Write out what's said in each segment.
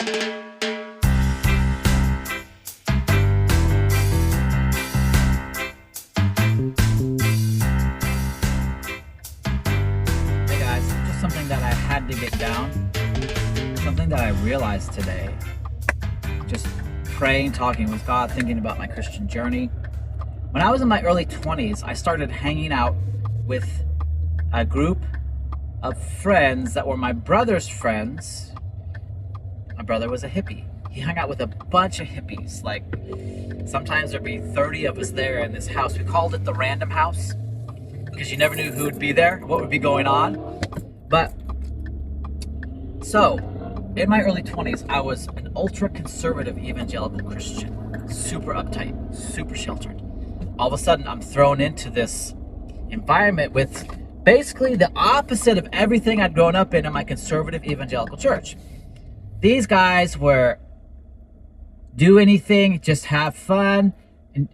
Hey guys, just something that I had to get down, something that I realized today, just praying, talking with God, thinking about my Christian journey. When I was in my early 20s, I started hanging out with a group of friends that were my brother's friends. My brother was a hippie. He hung out with a bunch of hippies. Like, sometimes there'd be 30 of us there in this house. We called it the random house because you never knew who would be there, what would be going on. But, so, in my early 20s, I was an ultra-conservative evangelical Christian. Super uptight, super sheltered. All of a sudden, I'm thrown into this environment with basically the opposite of everything I'd grown up in my conservative evangelical church. These guys were do anything, just have fun, and,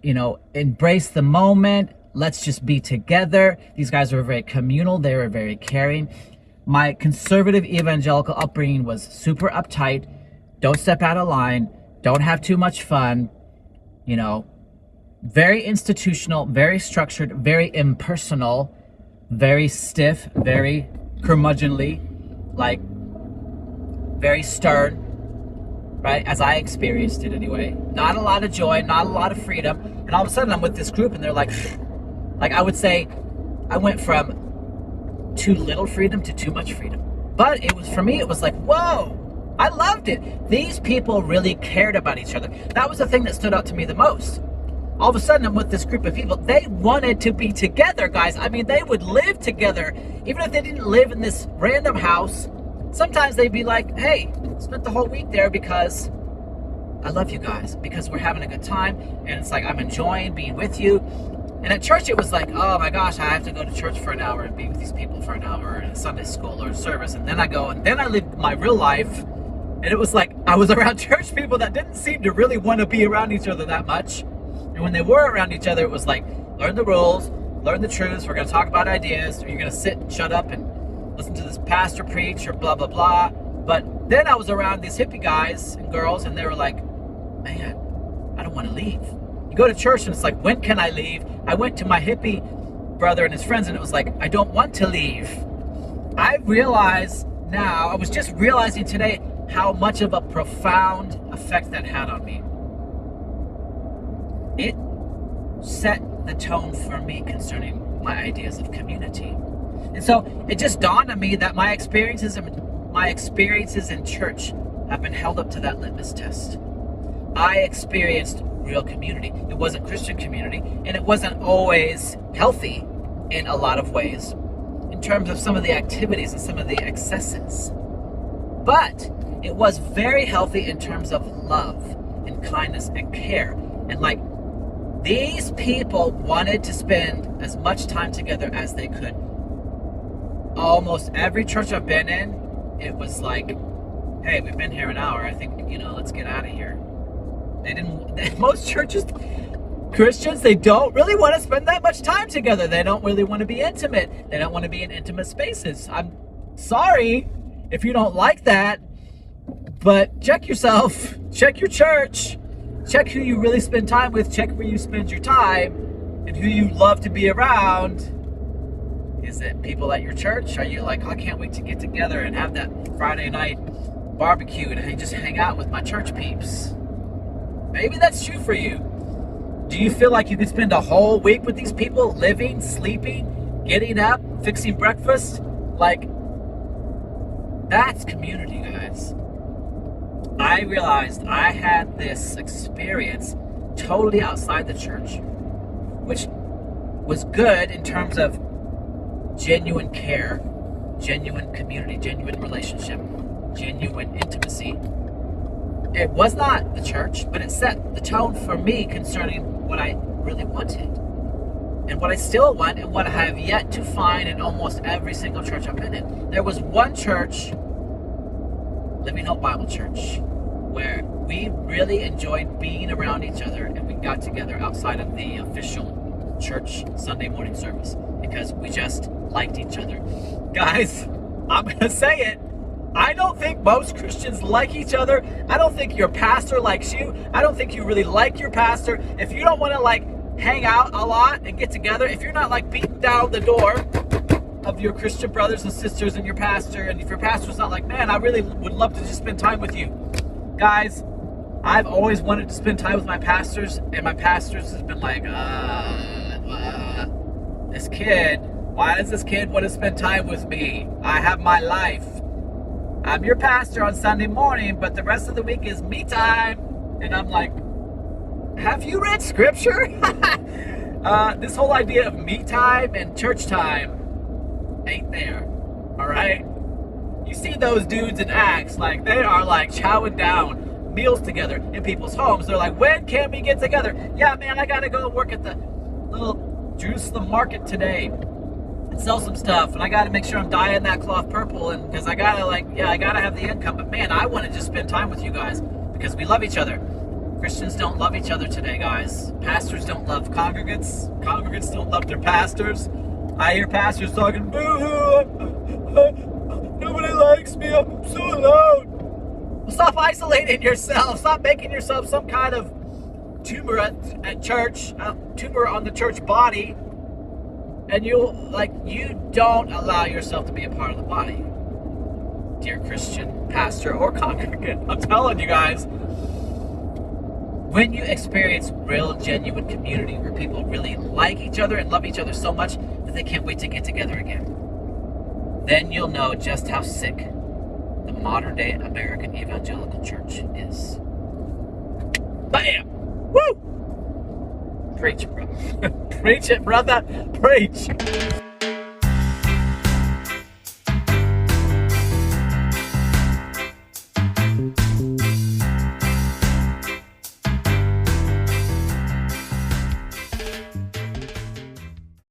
embrace the moment. Let's just be together. These guys were very communal. They were very caring. My conservative evangelical upbringing was super uptight. Don't step out of line. Don't have too much fun. Very institutional, very structured, very impersonal, very stiff, very curmudgeonly, like very stern, right? As I experienced it anyway. Not a lot of joy, not a lot of freedom. And all of a sudden I'm with this group and they're like I would say I went from too little freedom to too much freedom. But for me, it was like, whoa, I loved it. These people really cared about each other. That was the thing that stood out to me the most. All of a sudden, I'm with this group of people. They wanted to be together, guys. I mean, they would live together. Even if they didn't live in this random house, sometimes they'd be like, hey, spent the whole week there because I love you guys, because we're having a good time. And it's like, I'm enjoying being with you. And at church, it was like, oh my gosh, I have to go to church for an hour and be with these people for an hour in Sunday school or service. And then I go, and then I live my real life. And it was like, I was around church people that didn't seem to really want to be around each other that much. And when they were around each other, it was like, learn the rules, learn the truths. We're going to talk about ideas. Or you're going to sit and shut up and listen to this pastor preach or blah, blah, blah. But then I was around these hippie guys and girls, and they were like, man, I don't want to leave. You go to church, and it's like, when can I leave? I went to my hippie brother and his friends, and it was like, I don't want to leave. I realize now, I was just realizing today how much of a profound effect that had on me. It set the tone for me concerning my ideas of community. And so it just dawned on me that my experiences in church have been held up to that litmus test. I experienced real community. It wasn't Christian community, and it wasn't always healthy in a lot of ways in terms of some of the activities and some of the excesses. But it was very healthy in terms of love and kindness and care. And like, these people wanted to spend as much time together as they could. Almost every church I've been in, it was like, hey, we've been here an hour. I think, let's get out of here. Most churches, Christians, they don't really want to spend that much time together. They don't really want to be intimate. They don't want to be in intimate spaces. I'm sorry if you don't like that, but check yourself, check your church. Check who you really spend time with. Check where you spend your time and who you love to be around. Is it people at your church? Are you like, oh, I can't wait to get together and have that Friday night barbecue and just hang out with my church peeps? Maybe that's true for you. Do you feel like you could spend a whole week with these people, living, sleeping, getting up, fixing breakfast? Like, that's community, guys. I realized I had this experience totally outside the church, which was good in terms of genuine care, genuine community, genuine relationship, genuine intimacy. It was not the church, but it set the tone for me concerning what I really wanted and what I still want and what I have yet to find in almost every single church I've been in. There was one church, Living Hope Bible Church, where we really enjoyed being around each other, and we got together outside of the official church Sunday morning service because we just liked each other. Guys, I'm gonna say it. I don't think most Christians like each other. I don't think your pastor likes you. I don't think you really like your pastor. If you don't want to like hang out a lot and get together, if you're not like beating down the door of your Christian brothers and sisters and your pastor, and if your pastor's not like, man, I really would love to just spend time with you. Guys, I've always wanted to spend time with my pastors, and my pastors has been like, this kid, why does this kid want to spend time with me? I have my life. I'm your pastor on Sunday morning, but the rest of the week is me time. And I'm like, have you read scripture? This whole idea of me time and church time ain't there, all right? You see those dudes in Acts, like they are like chowing down meals together in people's homes. They're like, when can we get together? Yeah, man, I gotta go work at the little Jerusalem market today and sell some stuff, and I gotta make sure I'm dyeing that cloth purple, and because I gotta I gotta have the income. But man, I want to just spend time with you guys because we love each other. Christians don't love each other today, guys. Pastors don't love congregants. Congregants don't love their pastors. I hear pastors talking, nobody likes me, I'm so alone. Well, stop isolating yourself. Stop making yourself some kind of tumor at church, a tumor on the church body, and you don't allow yourself to be a part of the body. Dear Christian pastor or congregant, I'm telling you guys, when you experience real, genuine community where people really like each other and love each other so much that they can't wait to get together again, then you'll know just how sick the modern-day American evangelical church is. Bam! Woo! Preach, brother. Preach it, brother. Preach.